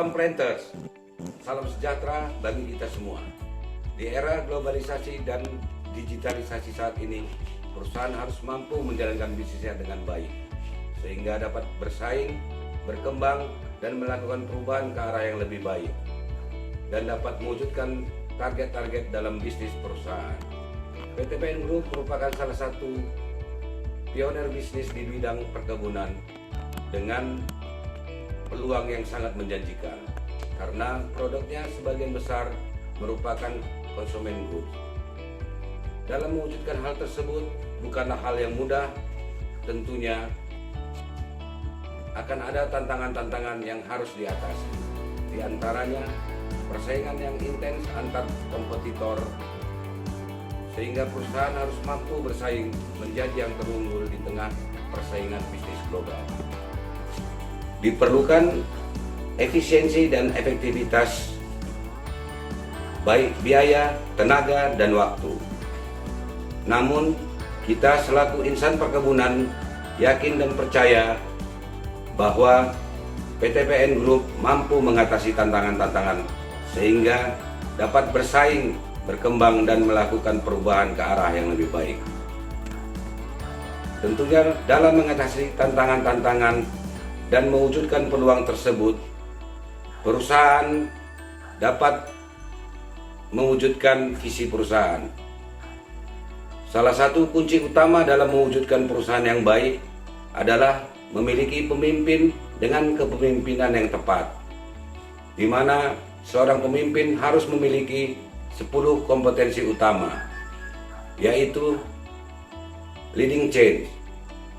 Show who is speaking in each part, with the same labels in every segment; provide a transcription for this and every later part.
Speaker 1: Salam Planters, salam sejahtera bagi kita semua. Di era globalisasi dan digitalisasi saat ini, perusahaan harus mampu menjalankan bisnisnya dengan baik, sehingga dapat bersaing, berkembang, dan melakukan perubahan ke arah yang lebih baik, dan dapat mewujudkan target-target dalam bisnis perusahaan. PTPN Group merupakan salah satu pionir bisnis di bidang perkebunan dengan peluang yang sangat menjanjikan karena produknya sebagian besar merupakan konsumen goods. Dalam mewujudkan hal tersebut bukanlah hal yang mudah, tentunya akan ada tantangan-tantangan yang harus diatasi. Di antaranya persaingan yang intens antar kompetitor, sehingga perusahaan harus mampu bersaing menjadi yang terunggul di tengah persaingan bisnis global. Diperlukan efisiensi dan efektivitas baik biaya, tenaga, dan waktu. Namun, kita selaku insan perkebunan yakin dan percaya bahwa PTPN Group mampu mengatasi tantangan-tantangan sehingga dapat bersaing, berkembang, dan melakukan perubahan ke arah yang lebih baik. Tentunya dalam mengatasi tantangan-tantangan dan mewujudkan peluang tersebut, perusahaan dapat mewujudkan visi perusahaan. Salah satu kunci utama dalam mewujudkan perusahaan yang baik adalah memiliki pemimpin dengan kepemimpinan yang tepat, di mana seorang pemimpin harus memiliki 10 kompetensi utama, yaitu leading change.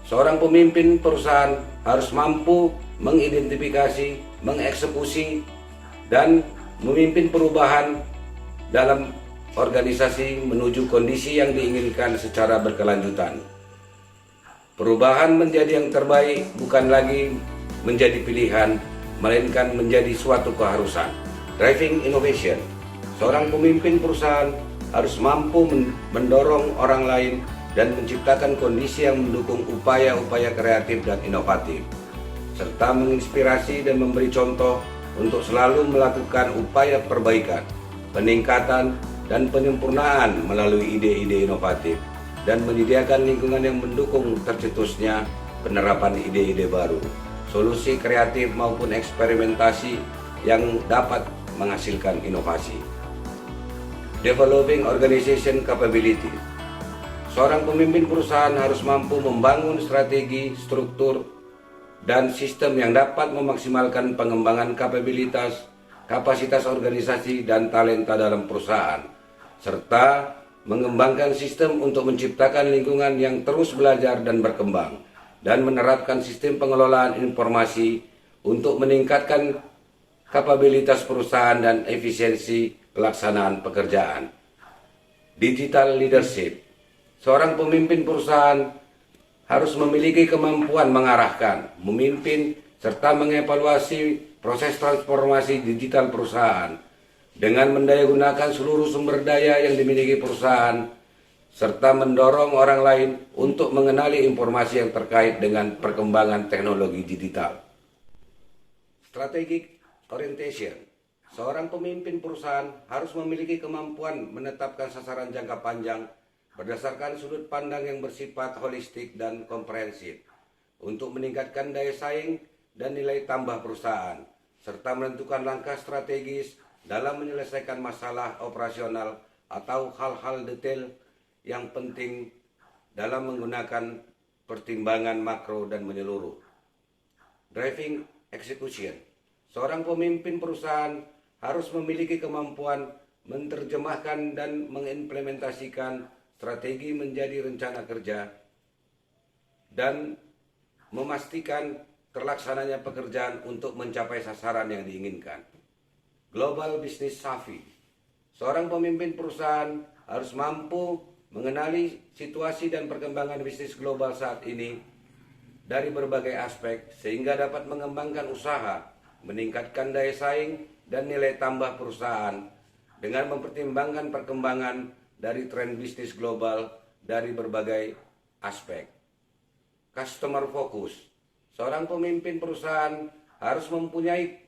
Speaker 1: Seorang pemimpin perusahaan harus mampu mengidentifikasi, mengeksekusi, dan memimpin perubahan dalam organisasi menuju kondisi yang diinginkan secara berkelanjutan. Perubahan menjadi yang terbaik bukan lagi menjadi pilihan, melainkan menjadi suatu keharusan. Driving innovation. Seorang pemimpin perusahaan harus mampu mendorong orang lain dan menciptakan kondisi yang mendukung upaya-upaya kreatif dan inovatif, serta menginspirasi dan memberi contoh untuk selalu melakukan upaya perbaikan, peningkatan, dan penyempurnaan melalui ide-ide inovatif, dan menyediakan lingkungan yang mendukung tercetusnya penerapan ide-ide baru, solusi kreatif maupun eksperimentasi yang dapat menghasilkan inovasi. Developing organization capability. Seorang pemimpin perusahaan harus mampu membangun strategi, struktur, dan sistem yang dapat memaksimalkan pengembangan kapasitas organisasi dan talenta dalam perusahaan, serta mengembangkan sistem untuk menciptakan lingkungan yang terus belajar dan berkembang, dan menerapkan sistem pengelolaan informasi untuk meningkatkan kapabilitas perusahaan dan efisiensi pelaksanaan pekerjaan. Digital leadership. Seorang pemimpin perusahaan harus memiliki kemampuan mengarahkan, memimpin, serta mengevaluasi proses transformasi digital perusahaan dengan mendayagunakan seluruh sumber daya yang dimiliki perusahaan, serta mendorong orang lain untuk mengenali informasi yang terkait dengan perkembangan teknologi digital. Strategic orientation. Seorang pemimpin perusahaan harus memiliki kemampuan menetapkan sasaran jangka panjang berdasarkan sudut pandang yang bersifat holistik dan komprehensif untuk meningkatkan daya saing dan nilai tambah perusahaan, serta menentukan langkah strategis dalam menyelesaikan masalah operasional atau hal-hal detail yang penting dalam menggunakan pertimbangan makro dan menyeluruh. Driving execution. Seorang pemimpin perusahaan harus memiliki kemampuan menerjemahkan dan mengimplementasikan strategi menjadi rencana kerja dan memastikan terlaksananya pekerjaan untuk mencapai sasaran yang diinginkan. Global business savvy. Seorang pemimpin perusahaan harus mampu mengenali situasi dan perkembangan bisnis global saat ini dari berbagai aspek sehingga dapat mengembangkan usaha, meningkatkan daya saing dan nilai tambah perusahaan dengan mempertimbangkan perkembangan dari tren bisnis global dari berbagai aspek. Customer focus. Seorang pemimpin perusahaan harus mempunyai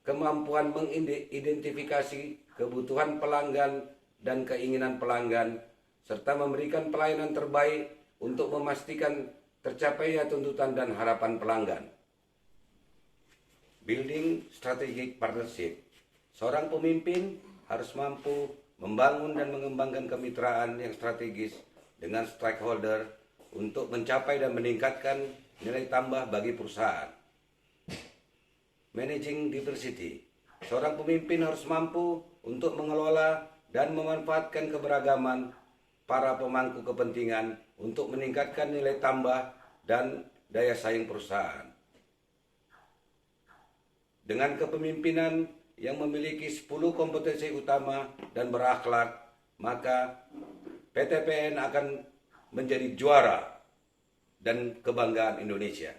Speaker 1: kemampuan mengidentifikasi kebutuhan pelanggan dan keinginan pelanggan, serta memberikan pelayanan terbaik untuk memastikan tercapainya tuntutan dan harapan pelanggan. Building strategic partnership. Seorang pemimpin harus mampu membangun dan mengembangkan kemitraan yang strategis dengan stakeholder untuk mencapai dan meningkatkan nilai tambah bagi perusahaan. Managing diversity. Seorang pemimpin harus mampu untuk mengelola dan memanfaatkan keberagaman para pemangku kepentingan untuk meningkatkan nilai tambah dan daya saing perusahaan. Dengan kepemimpinan yang memiliki 10 kompetensi utama dan berakhlak, maka PT PN akan menjadi juara dan kebanggaan Indonesia.